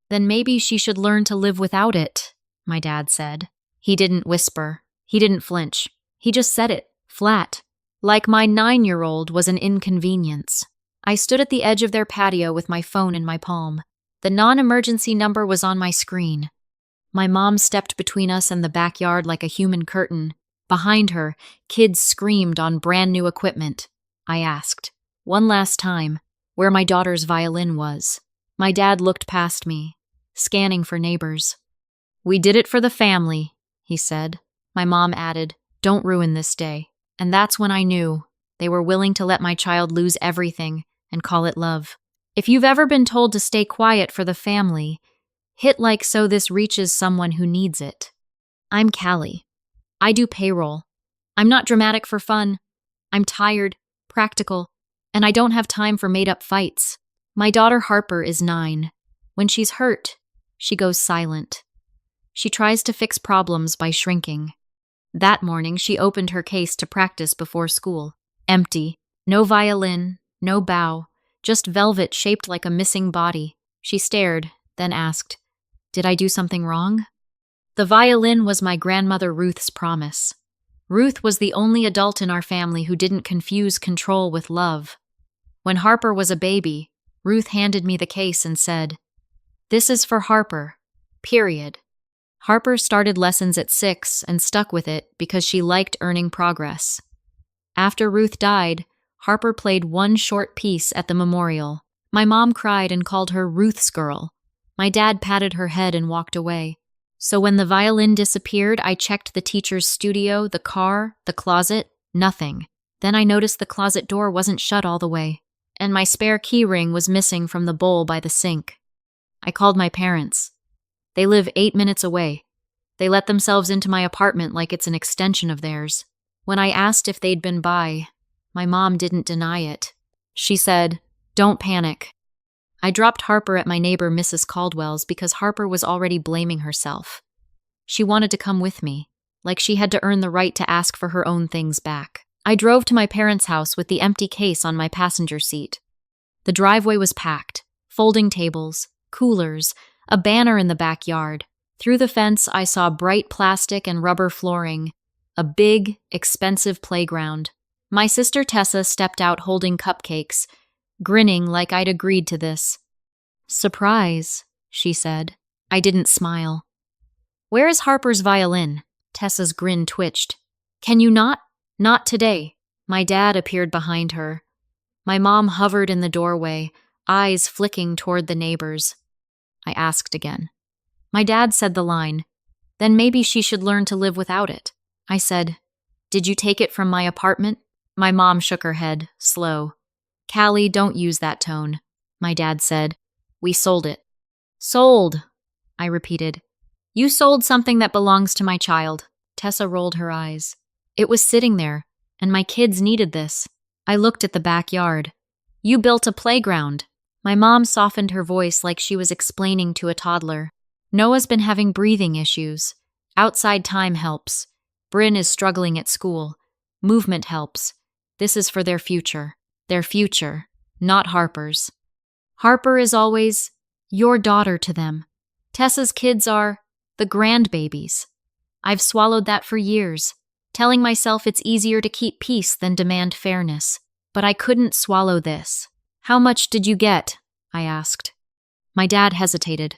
Then maybe she should learn to live without it, my dad said. He didn't whisper. He didn't flinch. He just said it, flat, like my 9-year-old was an inconvenience. I stood at the edge of their patio with my phone in my palm. The non-emergency number was on my screen. My mom stepped between us and the backyard like a human curtain. Behind her, kids screamed on brand new equipment. I asked, one last time, where my daughter's violin was. My dad looked past me, scanning for neighbors. "We did it for the family," he said. My mom added, "Don't ruin this day." And that's when I knew they were willing to let my child lose everything and call it love. If you've ever been told to stay quiet for the family, hit like so this reaches someone who needs it. I'm Callie. I do payroll. I'm not dramatic for fun. I'm tired, practical, and I don't have time for made-up fights. My daughter Harper is 9. When she's hurt, she goes silent. She tries to fix problems by shrinking. That morning, she opened her case to practice before school. Empty. No violin, no bow, just velvet shaped like a missing body. She stared, then asked, "Did I do something wrong?" The violin was my grandmother Ruth's promise. Ruth was the only adult in our family who didn't confuse control with love. When Harper was a baby, Ruth handed me the case and said, "This is for Harper, period." Harper started lessons at 6 and stuck with it because she liked earning progress. After Ruth died, Harper played one short piece at the memorial. My mom cried and called her Ruth's girl. My dad patted her head and walked away. So when the violin disappeared, I checked the teacher's studio, the car, the closet, nothing. Then I noticed the closet door wasn't shut all the way, and my spare key ring was missing from the bowl by the sink. I called my parents. They live 8 minutes away. They let themselves into my apartment like it's an extension of theirs. When I asked if they'd been by, my mom didn't deny it. She said, "Don't panic." I dropped Harper at my neighbor Mrs. Caldwell's because Harper was already blaming herself. She wanted to come with me, like she had to earn the right to ask for her own things back. I drove to my parents' house with the empty case on my passenger seat. The driveway was packed, folding tables, coolers, a banner in the backyard. Through the fence, I saw bright plastic and rubber flooring, a big, expensive playground. My sister Tessa stepped out holding cupcakes, grinning like I'd agreed to this. "Surprise," she said. I didn't smile. "Where is Harper's violin?" Tessa's grin twitched. "Can you not? Not today." My dad appeared behind her. My mom hovered in the doorway, eyes flicking toward the neighbors. I asked again. My dad said the line, "Then maybe she should learn to live without it." I said, "Did you take it from my apartment?" My mom shook her head, slow. "Callie, don't use that tone," my dad said. "We sold it." "Sold," I repeated. "You sold something that belongs to my child." Tessa rolled her eyes. "It was sitting there, and my kids needed this." I looked at the backyard. "You built a playground." My mom softened her voice like she was explaining to a toddler. "Noah's been having breathing issues. Outside time helps. Bryn is struggling at school. Movement helps. This is for their future. Their future, not Harper's. Harper is always your daughter to them. Tessa's kids are the grandbabies. I've swallowed that for years, telling myself it's easier to keep peace than demand fairness. But I couldn't swallow this. "How much did you get?" I asked. My dad hesitated.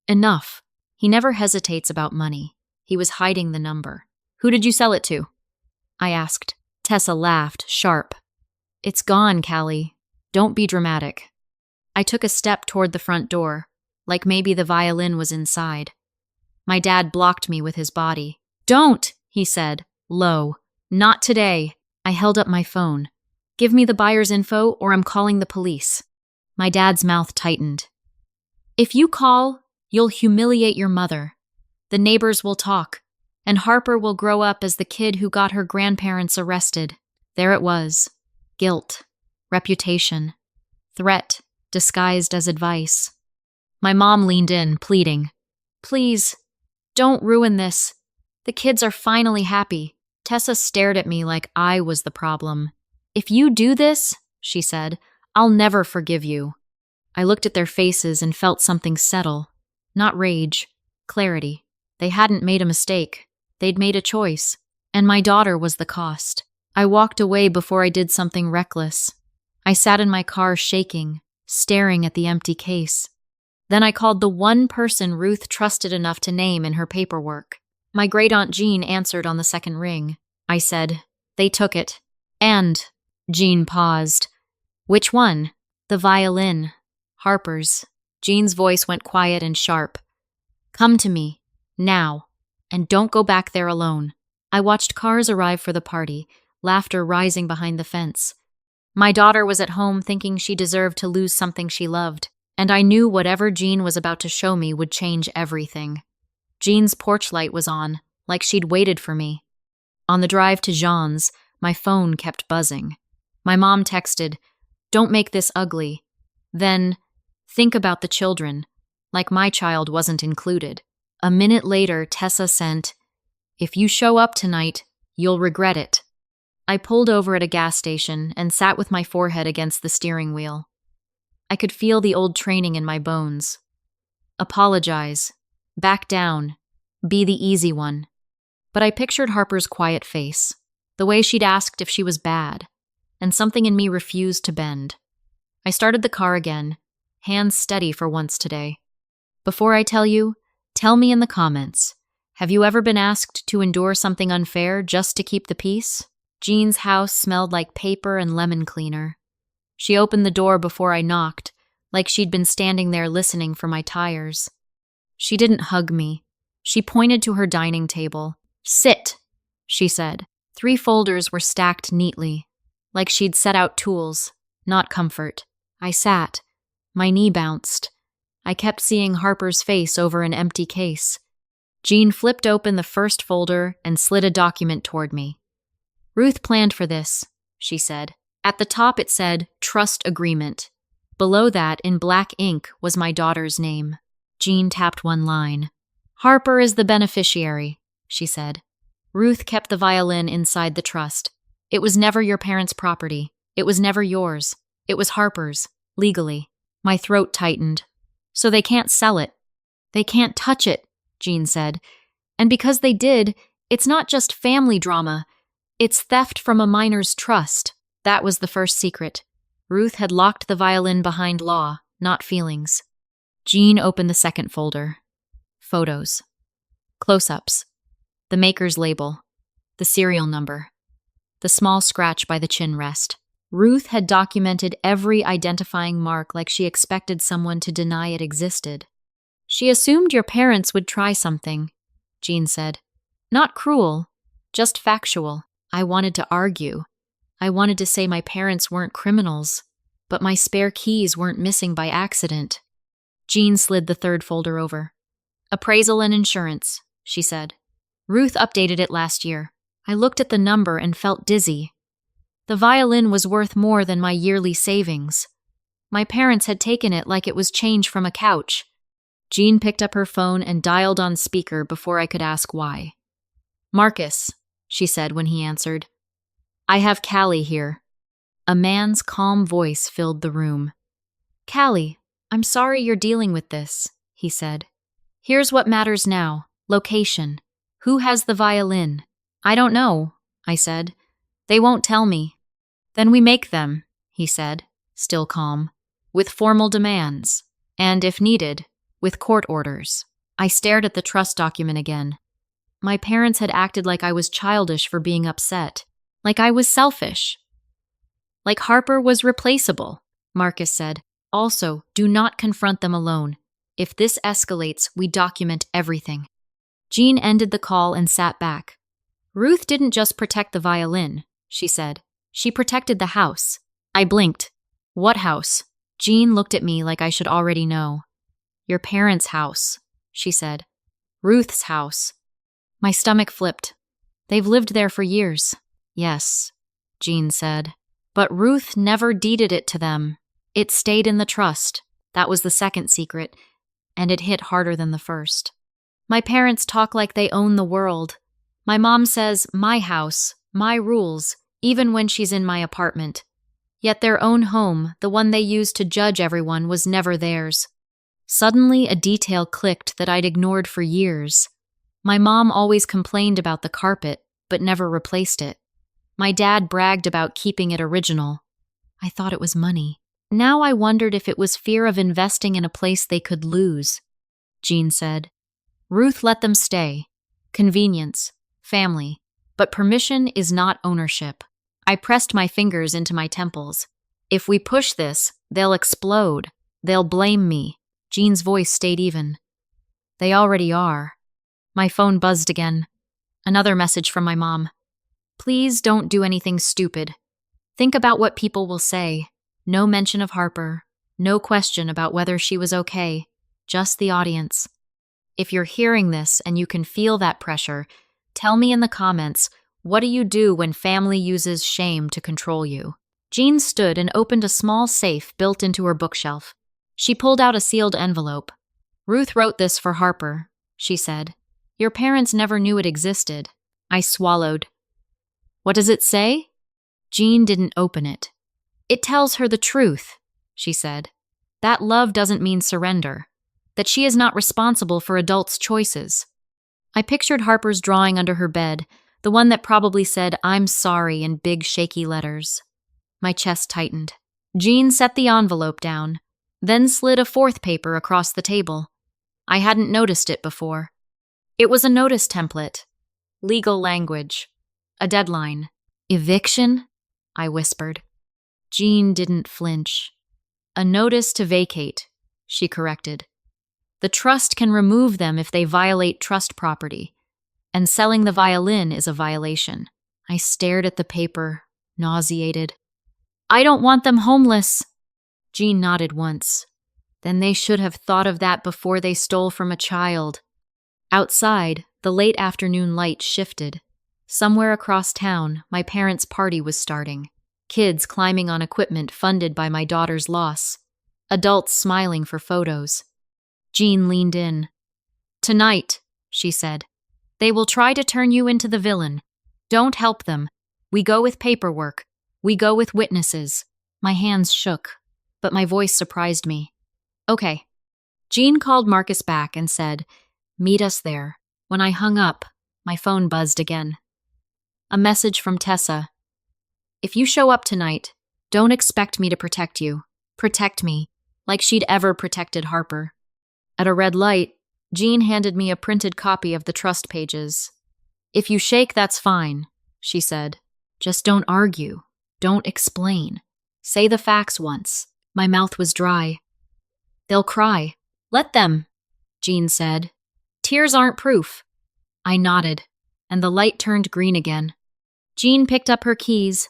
"Enough." He never hesitates about money. He was hiding the number. "Who did you sell it to?" I asked. Tessa laughed, sharp. "It's gone, Callie. Don't be dramatic." I took a step toward the front door, like maybe the violin was inside. My dad blocked me with his body. "Don't," he said, low. "Not today." I held up my phone. "Give me the buyer's info or I'm calling the police." My dad's mouth tightened. "If you call, you'll humiliate your mother. The neighbors will talk, and Harper will grow up as the kid who got her grandparents arrested." There it was. Guilt, reputation, threat disguised as advice. My mom leaned in, pleading, "Please, don't ruin this. The kids are finally happy." Tessa stared at me like I was the problem. "If you do this," she said, "I'll never forgive you." I looked at their faces and felt something settle, Not rage, clarity. They hadn't made a mistake. They'd made a choice. And my daughter was the cost. I walked away before I did something reckless. I sat in my car shaking, staring at the empty case. Then I called the one person Ruth trusted enough to name in her paperwork. My great-aunt Jean answered on the second ring. I said, "They took it." And Jean paused. "Which one?" "The violin. Harper's." Jean's voice went quiet and sharp. "Come to me, now, and don't go back there alone." I watched cars arrive for the party, laughter rising behind the fence. My daughter was at home thinking she deserved to lose something she loved, and I knew whatever Jean was about to show me would change everything. Jean's porch light was on, like she'd waited for me. On the drive to Jean's, my phone kept buzzing. My mom texted, "Don't make this ugly." Then, "Think about the children," like my child wasn't included. A minute later, Tessa sent, "If you show up tonight, you'll regret it." I pulled over at a gas station and sat with my forehead against the steering wheel. I could feel the old training in my bones. Apologize. Back down. Be the easy one. But I pictured Harper's quiet face, the way she'd asked if she was bad, and something in me refused to bend. I started the car again, hands steady for once today. Before I tell you, tell me in the comments, have you ever been asked to endure something unfair just to keep the peace? Jean's house smelled like paper and lemon cleaner. She opened the door before I knocked, like she'd been standing there listening for my tires. She didn't hug me. She pointed to her dining table. "Sit," she said. 3 folders were stacked neatly, like she'd set out tools, not comfort. I sat. My knee bounced. I kept seeing Harper's face over an empty case. Jean flipped open the first folder and slid a document toward me. "Ruth planned for this," she said. At the top it said, "Trust Agreement." Below that, in black ink, was my daughter's name. Jean tapped one line. "Harper is the beneficiary," she said. "Ruth kept the violin inside the trust. It was never your parents' property. It was never yours. It was Harper's, legally." My throat tightened. "So they can't sell it. They can't touch it," Jean said. "And because they did, it's not just family drama. It's theft from a minor's trust." That was the first secret. Ruth had locked the violin behind law, not feelings. Jean opened the second folder. Photos. Close-ups. The maker's label. The serial number. The small scratch by the chin rest. Ruth had documented every identifying mark like she expected someone to deny it existed. "She assumed your parents would try something," Jean said. "Not cruel, just factual." I wanted to argue. I wanted to say my parents weren't criminals, but my spare keys weren't missing by accident. Jean slid the third folder over. "Appraisal and insurance," she said. "Ruth updated it last year." I looked at the number and felt dizzy. The violin was worth more than my yearly savings. My parents had taken it like it was change from a couch. Jean picked up her phone and dialed on speaker before I could ask why. "Marcus," she said when he answered. "I have Callie here." A man's calm voice filled the room. "Callie, I'm sorry you're dealing with this," he said. "Here's what matters now. Location. Who has the violin?" "I don't know," I said. "They won't tell me." "Then we make them," he said, still calm, "with formal demands, and, if needed, with court orders." I stared at the trust document again. My parents had acted like I was childish for being upset, like I was selfish. Like Harper was replaceable, Marcus said. "Also, do not confront them alone. If this escalates, we document everything." Jean ended the call and sat back. "Ruth didn't just protect the violin," she said. "She protected the house." I blinked. "What house?" Jean looked at me like I should already know. "Your parents' house," she said. "Ruth's house." My stomach flipped. "They've lived there for years." "Yes," Jean said. "But Ruth never deeded it to them. It stayed in the trust." That was the second secret, and it hit harder than the first. "My parents talk like they own the world. My mom says, 'My house, my rules,' even when she's in my apartment. Yet their own home, the one they used to judge everyone, was never theirs. Suddenly, a detail clicked that I'd ignored for years. My mom always complained about the carpet, but never replaced it. My dad bragged about keeping it original. I thought it was money. Now I wondered if it was fear of investing in a place they could lose. Jean said. Ruth let them stay. Convenience. Family. But permission is not ownership. I pressed my fingers into my temples. If we push this, they'll explode. They'll blame me. Jean's voice stayed even. They already are. My phone buzzed again. Another message from my mom. Please don't do anything stupid. Think about what people will say. No mention of Harper. No question about whether she was okay. Just the audience. If you're hearing this and you can feel that pressure, tell me in the comments, what do you do when family uses shame to control you? Jean stood and opened a small safe built into her bookshelf. She pulled out a sealed envelope. Ruth wrote this for Harper, she said. Your parents never knew it existed. I swallowed. What does it say? Jean didn't open it. It tells her the truth, she said. That love doesn't mean surrender. That she is not responsible for adults' choices. I pictured Harper's drawing under her bed, the one that probably said, I'm sorry in big shaky letters. My chest tightened. Jean set the envelope down, then slid a fourth paper across the table. I hadn't noticed it before. It was a notice template. Legal language. A deadline. Eviction? I whispered. Jean didn't flinch. A notice to vacate, she corrected. The trust can remove them if they violate trust property, and selling the violin is a violation. I stared at the paper, nauseated. I don't want them homeless. Jean nodded once. Then they should have thought of that before they stole from a child. Outside, the late afternoon light shifted. Somewhere across town, my parents' party was starting. Kids climbing on equipment funded by my daughter's loss. Adults smiling for photos. Jean leaned in. Tonight, she said, they will try to turn you into the villain. Don't help them. We go with paperwork. We go with witnesses. My hands shook, but my voice surprised me. Okay. Jean called Marcus back and said, meet us there. When I hung up, my phone buzzed again. A message from Tessa. If you show up tonight, don't expect me to protect you. Protect me, like she'd ever protected Harper. At a red light, Jean handed me a printed copy of the trust pages. If you shake, that's fine, she said. Just don't argue. Don't explain. Say the facts once. My mouth was dry. They'll cry. Let them, Jean said. Tears aren't proof. I nodded, and the light turned green again. Jean picked up her keys.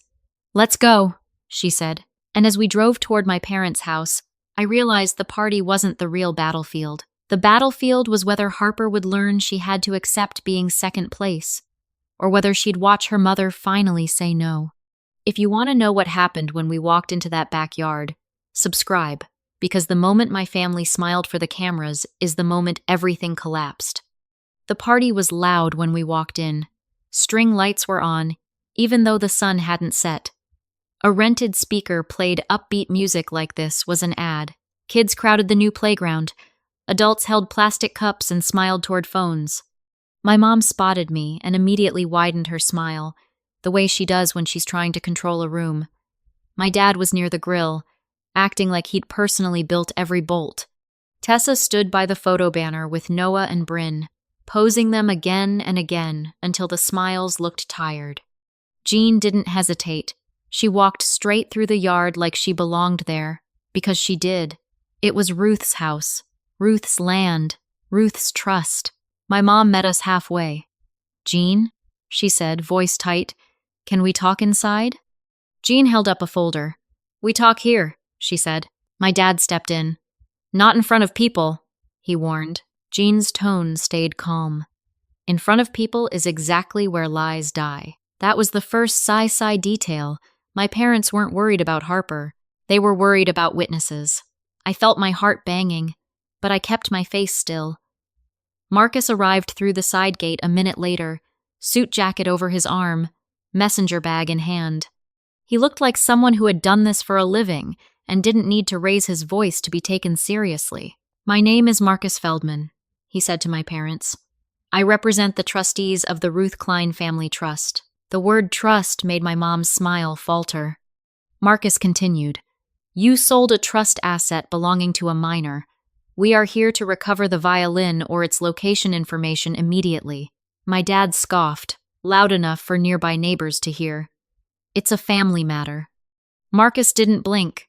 Let's go, she said, and as we drove toward my parents' house, I realized the party wasn't the real battlefield. The battlefield was whether Harper would learn she had to accept being second place, or whether she'd watch her mother finally say no. If you want to know what happened when we walked into that backyard, subscribe, because the moment my family smiled for the cameras is the moment everything collapsed. The party was loud when we walked in. String lights were on, even though the sun hadn't set. A rented speaker played upbeat music like this was an ad. Kids crowded the new playground. Adults held plastic cups and smiled toward phones. My mom spotted me and immediately widened her smile, the way she does when she's trying to control a room. My dad was near the grill, acting like he'd personally built every bolt. Tessa stood by the photo banner with Noah and Bryn, posing them again and again until the smiles looked tired. Jean didn't hesitate. She walked straight through the yard like she belonged there, because she did. It was Ruth's house, Ruth's land, Ruth's trust. My mom met us halfway. Jean, she said, voice tight, can we talk inside? Jean held up a folder. We talk here, she said. My dad stepped in. Not in front of people, he warned. Jean's tone stayed calm. In front of people is exactly where lies die. That was the first sigh detail. My parents weren't worried about Harper. They were worried about witnesses. I felt my heart banging, but I kept my face still. Marcus arrived through the side gate a minute later, suit jacket over his arm, messenger bag in hand. He looked like someone who had done this for a living and didn't need to raise his voice to be taken seriously. My name is Marcus Feldman, he said to my parents. I represent the trustees of the Ruth Klein Family Trust. The word trust made my mom's smile falter. Marcus continued, You sold a trust asset belonging to a minor. We are here to recover the violin or its location information immediately. My dad scoffed, loud enough for nearby neighbors to hear. It's a family matter. Marcus didn't blink.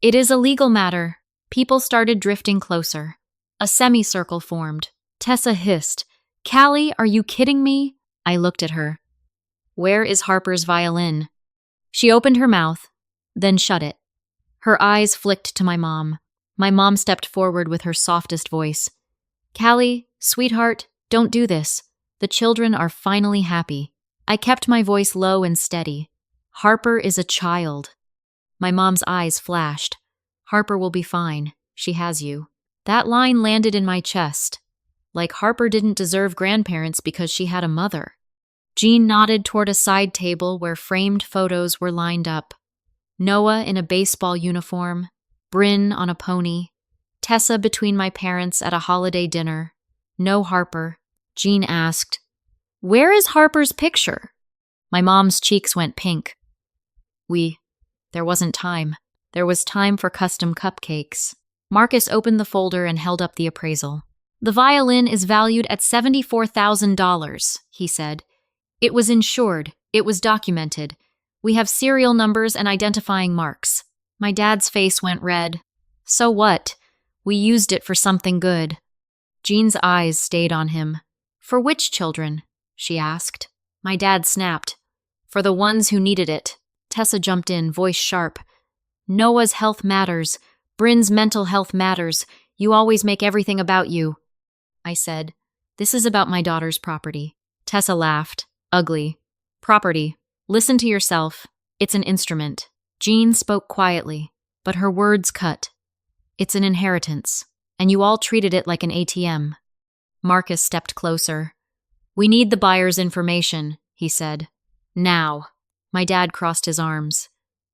It is a legal matter. People started drifting closer. A semicircle formed. Tessa hissed, Callie, are you kidding me? I looked at her. Where is Harper's violin? She opened her mouth, then shut it. Her eyes flicked to my mom. My mom stepped forward with her softest voice. Callie, sweetheart, don't do this. The children are finally happy. I kept my voice low and steady. Harper is a child. My mom's eyes flashed. Harper will be fine. She has you. That line landed in my chest. Like Harper didn't deserve grandparents because she had a mother. Jean nodded toward a side table where framed photos were lined up. Noah in a baseball uniform, Bryn on a pony, Tessa between my parents at a holiday dinner. No Harper. Jean asked, Where is Harper's picture? My mom's cheeks went pink. There wasn't time. There was time for custom cupcakes. Marcus opened the folder and held up the appraisal. The violin is valued at $74,000, he said. It was insured. It was documented. We have serial numbers and identifying marks. My dad's face went red. So what? We used it for something good. Jean's eyes stayed on him. For which children? She asked. My dad snapped. For the ones who needed it. Tessa jumped in, voice sharp. Noah's health matters. Bryn's mental health matters. You always make everything about you. I said, This is about my daughter's property. Tessa laughed. Ugly. Property. Listen to yourself. It's an instrument. Jean spoke quietly, but her words cut. It's an inheritance, and you all treated it like an ATM. Marcus stepped closer. We need the buyer's information, he said. Now. My dad crossed his arms.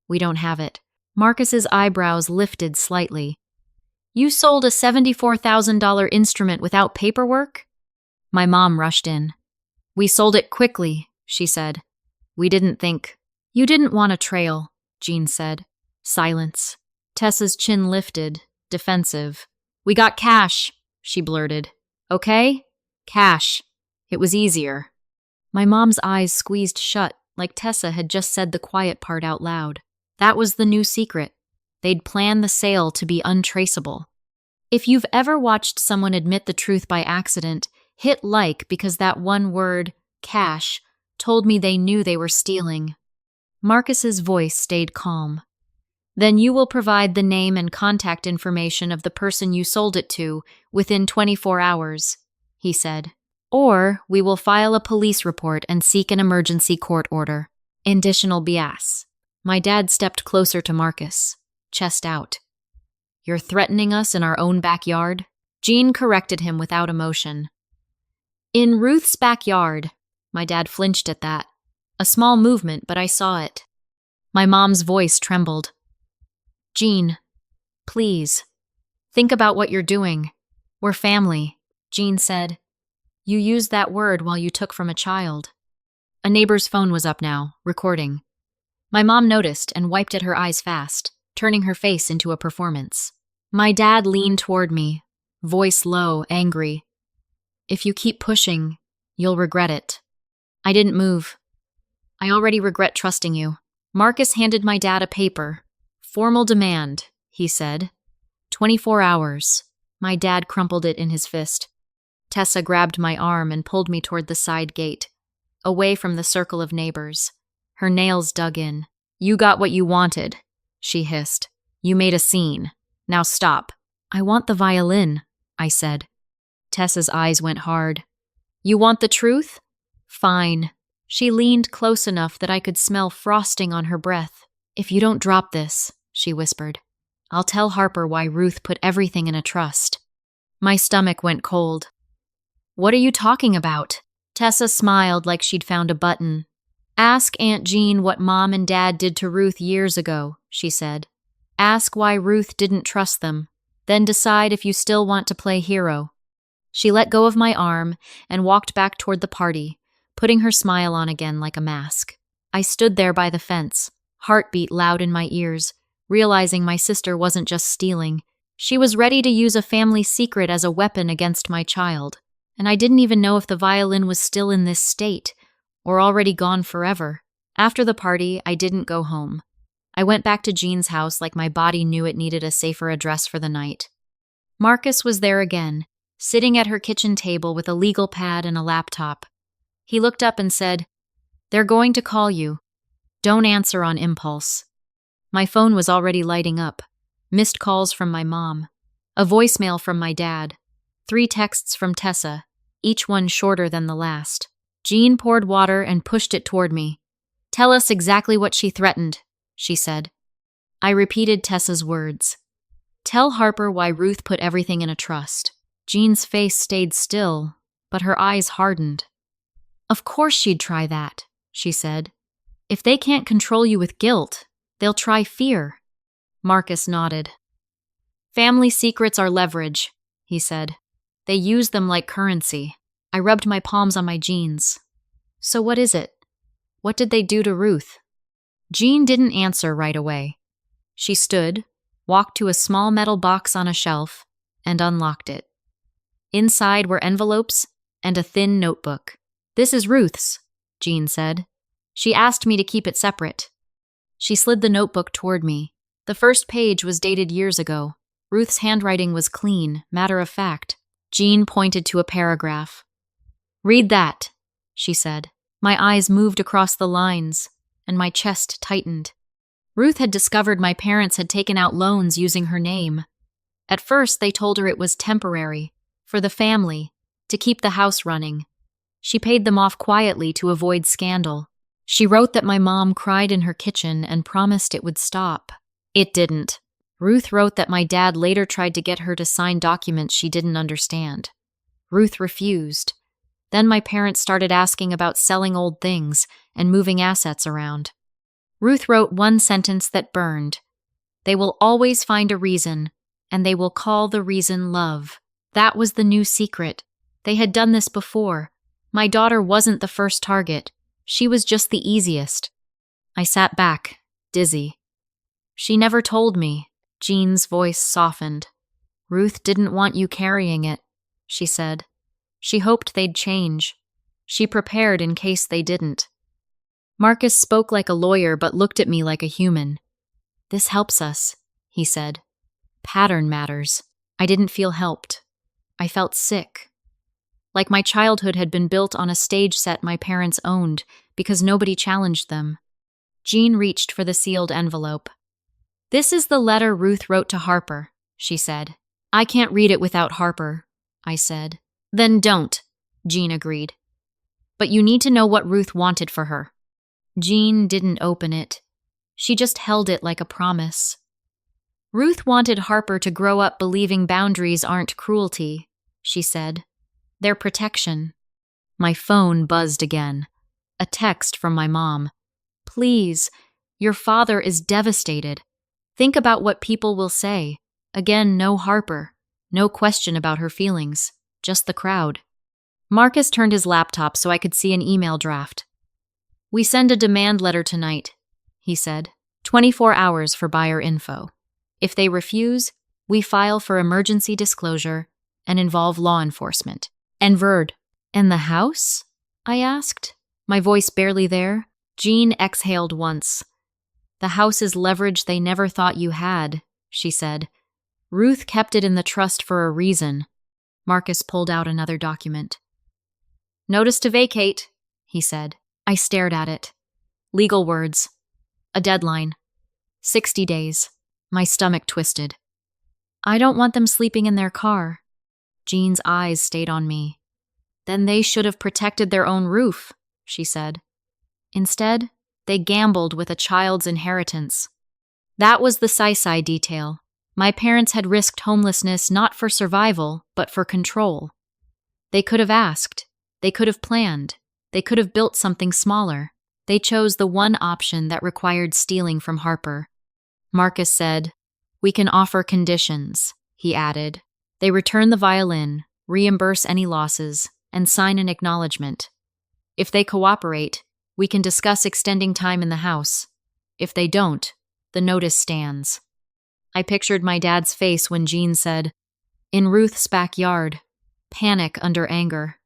We don't have it. Marcus's eyebrows lifted slightly. You sold a $74,000 instrument without paperwork? My mom rushed in. We sold it quickly, she said. We didn't think. You didn't want a trail, Jean said. Silence. Tessa's chin lifted, defensive. We got cash, she blurted. Okay? Cash. It was easier. My mom's eyes squeezed shut, like Tessa had just said the quiet part out loud. That was the new secret. They'd planned the sale to be untraceable. If you've ever watched someone admit the truth by accident, hit like because that one word, cash, told me they knew they were stealing. Marcus's voice stayed calm. Then you will provide the name and contact information of the person you sold it to within 24 hours, he said. Or we will file a police report and seek an emergency court order. Additional bias. My dad stepped closer to Marcus, chest out. You're threatening us in our own backyard? Jean corrected him without emotion. In Ruth's backyard. My dad flinched at that. A small movement, but I saw it. My mom's voice trembled. Jean, please, think about what you're doing. We're family, Jean said. You used that word while you took from a child. A neighbor's phone was up now, recording. My mom noticed and wiped at her eyes fast, turning her face into a performance. My dad leaned toward me, voice low, angry. If you keep pushing, you'll regret it. I didn't move. I already regret trusting you. Marcus handed my dad a paper. Formal demand, he said. 24 hours. My dad crumpled it in his fist. Tessa grabbed my arm and pulled me toward the side gate, away from the circle of neighbors. Her nails dug in. You got what you wanted, she hissed. You made a scene. Now stop. I want the violin, I said. Tessa's eyes went hard. You want the truth? Fine. She leaned close enough that I could smell frosting on her breath. If you don't drop this, she whispered, I'll tell Harper why Ruth put everything in a trust. My stomach went cold. What are you talking about? Tessa smiled like she'd found a button. Ask Aunt Jean what Mom and Dad did to Ruth years ago, she said. Ask why Ruth didn't trust them. Then decide if you still want to play hero." She let go of my arm and walked back toward the party, putting her smile on again like a mask. I stood there by the fence, heartbeat loud in my ears, realizing my sister wasn't just stealing. She was ready to use a family secret as a weapon against my child. And I didn't even know if the violin was still in this state, or already gone forever. After the party, I didn't go home. I went back to Jean's house like my body knew it needed a safer address for the night. Marcus was there again, sitting at her kitchen table with a legal pad and a laptop. He looked up and said, "They're going to call you. Don't answer on impulse." My phone was already lighting up. Missed calls from my mom. A voicemail from my dad. 3 texts from Tessa, each one shorter than the last. Jean poured water and pushed it toward me. "Tell us exactly what she threatened," she said. I repeated Tessa's words. "Tell Harper why Ruth put everything in a trust." Jean's face stayed still, but her eyes hardened. "Of course she'd try that," she said. "If they can't control you with guilt, they'll try fear." Marcus nodded. "Family secrets are leverage," he said. "They use them like currency." I rubbed my palms on my jeans. "So what is it? What did they do to Ruth?" Jean didn't answer right away. She stood, walked to a small metal box on a shelf, and unlocked it. Inside were envelopes and a thin notebook. "This is Ruth's," Jean said. "She asked me to keep it separate." She slid the notebook toward me. The first page was dated years ago. Ruth's handwriting was clean, matter of fact. Jean pointed to a paragraph. "Read that," she said. My eyes moved across the lines, and my chest tightened. Ruth had discovered my parents had taken out loans using her name. At first, they told her it was temporary, for the family, to keep the house running. She paid them off quietly to avoid scandal. She wrote that my mom cried in her kitchen and promised it would stop. It didn't. Ruth wrote that my dad later tried to get her to sign documents she didn't understand. Ruth refused. Then my parents started asking about selling old things and moving assets around. Ruth wrote one sentence that burned. "They will always find a reason, and they will call the reason love." That was the new secret. They had done this before. My daughter wasn't the first target. She was just the easiest. I sat back, dizzy. "She never told me." Jean's voice softened. "Ruth didn't want you carrying it," she said. "She hoped they'd change. She prepared in case they didn't." Marcus spoke like a lawyer but looked at me like a human. "This helps us," he said. "Pattern matters." I didn't feel helped. I felt sick. Like my childhood had been built on a stage set my parents owned because nobody challenged them. Jean reached for the sealed envelope. "This is the letter Ruth wrote to Harper," she said. "I can't read it without Harper," I said. "Then don't," Jean agreed. "But you need to know what Ruth wanted for her." Jean didn't open it. She just held it like a promise. "Ruth wanted Harper to grow up believing boundaries aren't cruelty," she said. "They're protection." My phone buzzed again. A text from my mom. "Please, your father is devastated. Think about what people will say. Again, no Harper. No question about her feelings. Just the crowd." Marcus turned his laptop so I could see an email draft. "We send a demand letter tonight," he said. 24 hours for buyer info. If they refuse, we file for emergency disclosure and involve law enforcement. And Verd. "And the house?" I asked, my voice barely there. Jean exhaled once. "The house is leverage they never thought you had," she said. "Ruth kept it in the trust for a reason." Marcus pulled out another document. "Notice to vacate," he said. I stared at it. Legal words. A deadline. 60 days. My stomach twisted. "I don't want them sleeping in their car." Jean's eyes stayed on me. "Then they should have protected their own roof," she said. "Instead, they gambled with a child's inheritance." That was the sci-fi detail. My parents had risked homelessness not for survival, but for control. They could have asked. They could have planned. They could have built something smaller. They chose the one option that required stealing from Harper. Marcus said, "We can offer conditions." he added. They return the violin, reimburse any losses, and sign an acknowledgement. If they cooperate, we can discuss extending time in the house. If they don't, the notice stands. I pictured my dad's face when Jean said, "In Ruth's backyard," panic under anger.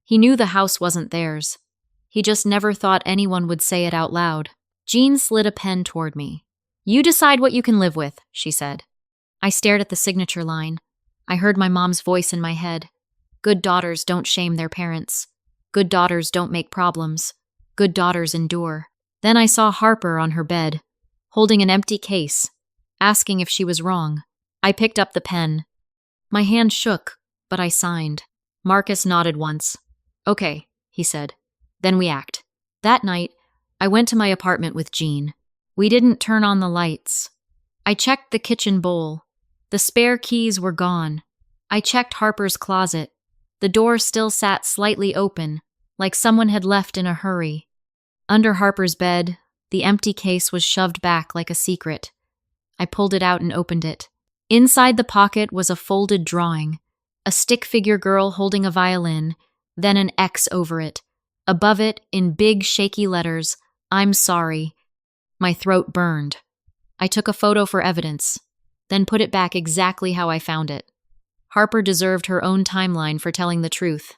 He knew the house wasn't theirs. He just never thought anyone would say it out loud. Jean slid a pen toward me. "You decide what you can live with," she said. I stared at the signature line. I heard my mom's voice in my head. Good daughters don't shame their parents. Good daughters don't make problems. Good daughters endure. Then I saw Harper on her bed, holding an empty case, asking if she was wrong. I picked up the pen. My hand shook, but I signed. Marcus nodded once. "Okay," he said. "Then we act." That night, I went to my apartment with Jean. We didn't turn on the lights. I checked the kitchen bowl. The spare keys were gone. I checked Harper's closet. The door still sat slightly open, like someone had left in a hurry. Under Harper's bed, the empty case was shoved back like a secret. I pulled it out and opened it. Inside the pocket was a folded drawing, a stick figure girl holding a violin, then an X over it. Above it, in big, shaky letters, "I'm sorry." My throat burned. I took a photo for evidence, then put it back exactly how I found it. Harper deserved her own timeline for telling the truth.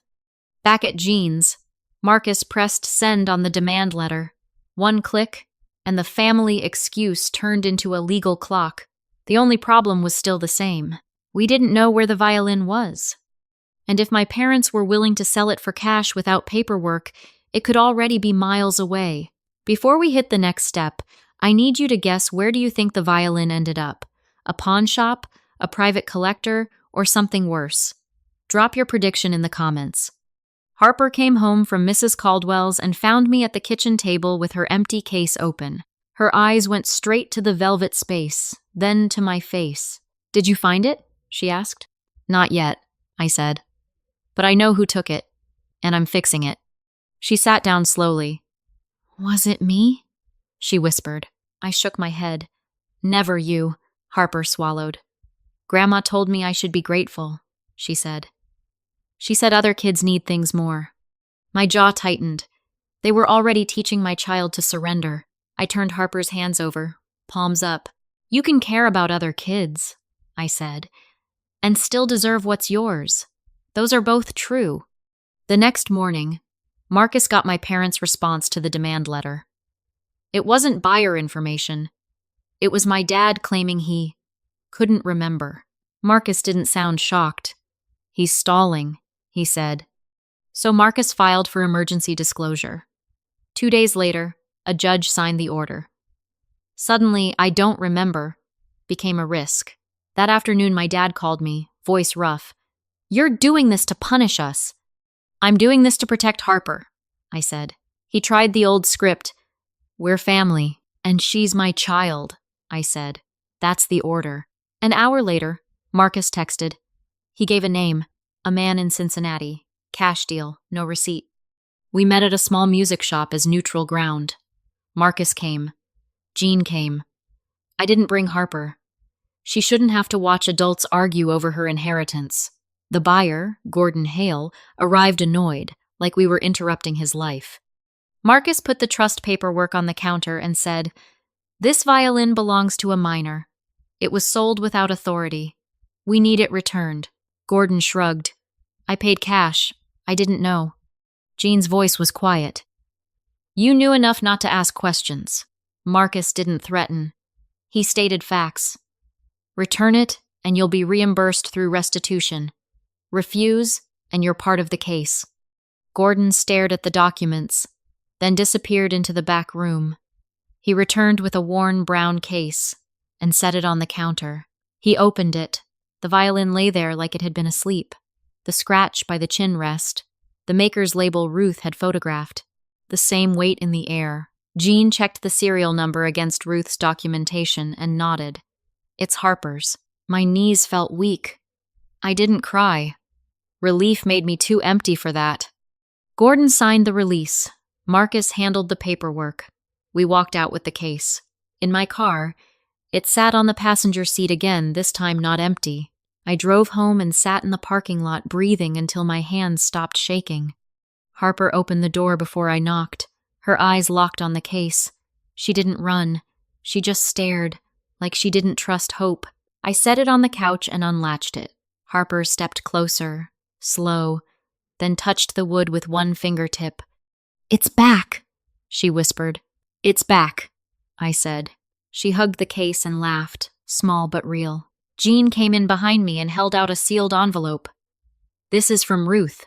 Back at Jean's, Marcus pressed send on the demand letter. One click, and the family excuse turned into a legal clock. The only problem was still the same. We didn't know where the violin was. And if my parents were willing to sell it for cash without paperwork, it could already be miles away. Before we hit the next step, I need you to guess, where do you think the violin ended up? A pawn shop, a private collector, or something worse? Drop your prediction in the comments. Harper came home from Mrs. Caldwell's and found me at the kitchen table with her empty case open. Her eyes went straight to the velvet space, then to my face. "Did you find it?" she asked. "Not yet," I said. "But I know who took it, and I'm fixing it." She sat down slowly. "Was it me?" she whispered. I shook my head. "Never you," Harper swallowed. "Grandma told me I should be grateful," she said. She said other kids need things more. My jaw tightened. They were already teaching my child to surrender. I turned Harper's hands over, palms up. "You can care about other kids," I said, "and still deserve what's yours. Those are both true." The next morning, Marcus got my parents' response to the demand letter. It wasn't buyer information. It was my dad claiming he couldn't remember. Marcus didn't sound shocked. "He's stalling," he said. So Marcus filed for emergency disclosure. 2 days later, a judge signed the order. Suddenly, "I don't remember" became a risk. That afternoon, my dad called me, voice rough. "You're doing this to punish us." "I'm doing this to protect Harper," I said. He tried the old script. "We're family, and she's my child," I said. "That's the order." An hour later, Marcus texted. He gave a name, a man in Cincinnati. Cash deal, no receipt. We met at a small music shop as neutral ground. Marcus came. Jean came. I didn't bring Harper. She shouldn't have to watch adults argue over her inheritance. The buyer, Gordon Hale, arrived annoyed, like we were interrupting his life. Marcus put the trust paperwork on the counter and said, "This violin belongs to a minor. It was sold without authority. We need it returned." Gordon shrugged. "I paid cash. I didn't know." Jean's voice was quiet. "You knew enough not to ask questions." Marcus didn't threaten. He stated facts. "Return it, and you'll be reimbursed through restitution. Refuse, and you're part of the case." Gordon stared at the documents, then disappeared into the back room. He returned with a worn brown case and set it on the counter. He opened it. The violin lay there like it had been asleep. The scratch by the chin rest, the maker's label Ruth had photographed, the same weight in the air. Jean checked the serial number against Ruth's documentation and nodded. "It's Harper's." My knees felt weak. I didn't cry. Relief made me too empty for that. Gordon signed the release. Marcus handled the paperwork. We walked out with the case. In my car, it sat on the passenger seat again, this time not empty. I drove home and sat in the parking lot breathing until my hands stopped shaking. Harper opened the door before I knocked, her eyes locked on the case. She didn't run. She just stared, like she didn't trust hope. I set it on the couch and unlatched it. Harper stepped closer, slow, then touched the wood with one fingertip. "It's back," she whispered. "It's back," I said. She hugged the case and laughed, small but real. Jean came in behind me and held out a sealed envelope. "This is from Ruth,"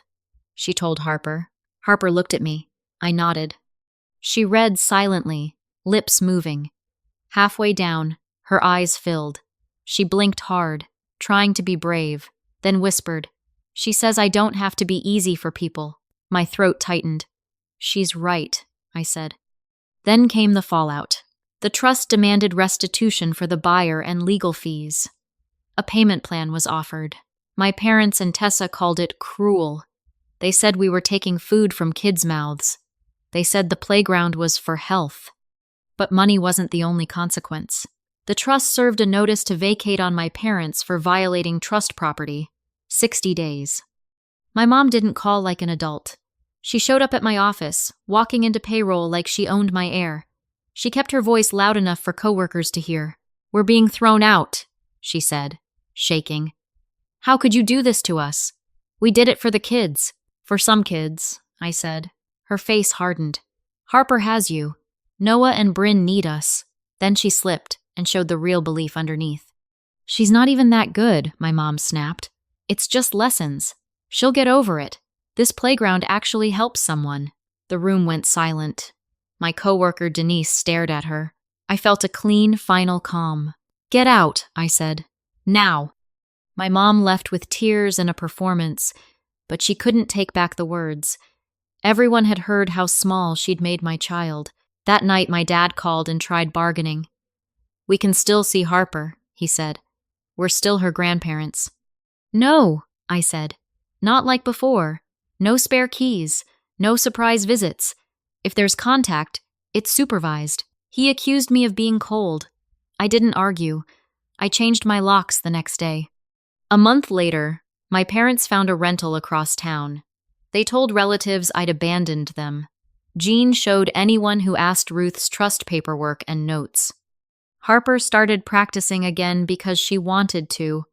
she told Harper. Harper looked at me. I nodded. She read silently, lips moving. Halfway down, her eyes filled. She blinked hard, trying to be brave, then whispered, "She says I don't have to be easy for people." My throat tightened. "She's right," I said. Then came the fallout. The trust demanded restitution for the buyer and legal fees. A payment plan was offered. My parents and Tessa called it cruel. They said we were taking food from kids' mouths. They said the playground was for health. But money wasn't the only consequence. The trust served a notice to vacate on my parents for violating trust property. 60 days. My mom didn't call like an adult. She showed up at my office, walking into payroll like she owned my heir. She kept her voice loud enough for coworkers to hear. "We're being thrown out," she said, shaking. "How could you do this to us? We did it for the kids." "For some kids," I said. Her face hardened. "Harper has you. Noah and Bryn need us." Then she slipped and showed the real belief underneath. "She's not even that good," my mom snapped. "It's just lessons. She'll get over it. This playground actually helps someone." The room went silent. My coworker Denise stared at her. I felt a clean, final calm. "Get out," I said. "Now." My mom left with tears and a performance, but she couldn't take back the words. Everyone had heard how small she'd made my child. That night my dad called and tried bargaining. "We can still see Harper," he said. "We're still her grandparents." "No," I said. "Not like before. No spare keys. No surprise visits. If there's contact, it's supervised." He accused me of being cold. I didn't argue. I changed my locks the next day. A month later, my parents found a rental across town. They told relatives I'd abandoned them. Jean showed anyone who asked Ruth's trust paperwork and notes. Harper started practicing again because she wanted to,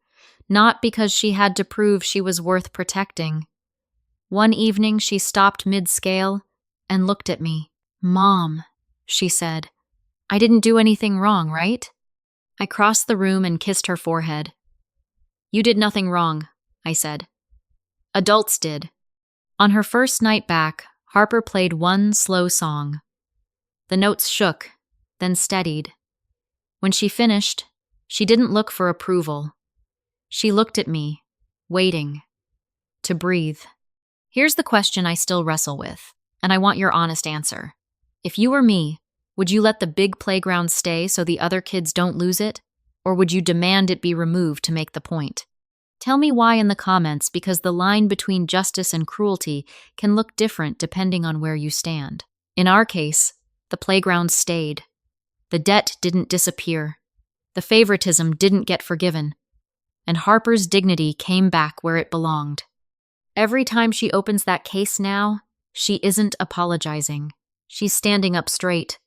not because she had to prove she was worth protecting. One evening she stopped mid-scale and looked at me. "Mom," she said, "I didn't do anything wrong, right?" I crossed the room and kissed her forehead. "You did nothing wrong," I said. "Adults did." On her first night back, Harper played one slow song. The notes shook, then steadied. When she finished, she didn't look for approval. She looked at me, waiting to breathe. Here's the question I still wrestle with, and I want your honest answer. If you were me, would you let the big playground stay so the other kids don't lose it? Or would you demand it be removed to make the point? Tell me why in the comments, because the line between justice and cruelty can look different depending on where you stand. In our case, the playground stayed. The debt didn't disappear. The favoritism didn't get forgiven. And Harper's dignity came back where it belonged. Every time she opens that case now, she isn't apologizing. She's standing up straight.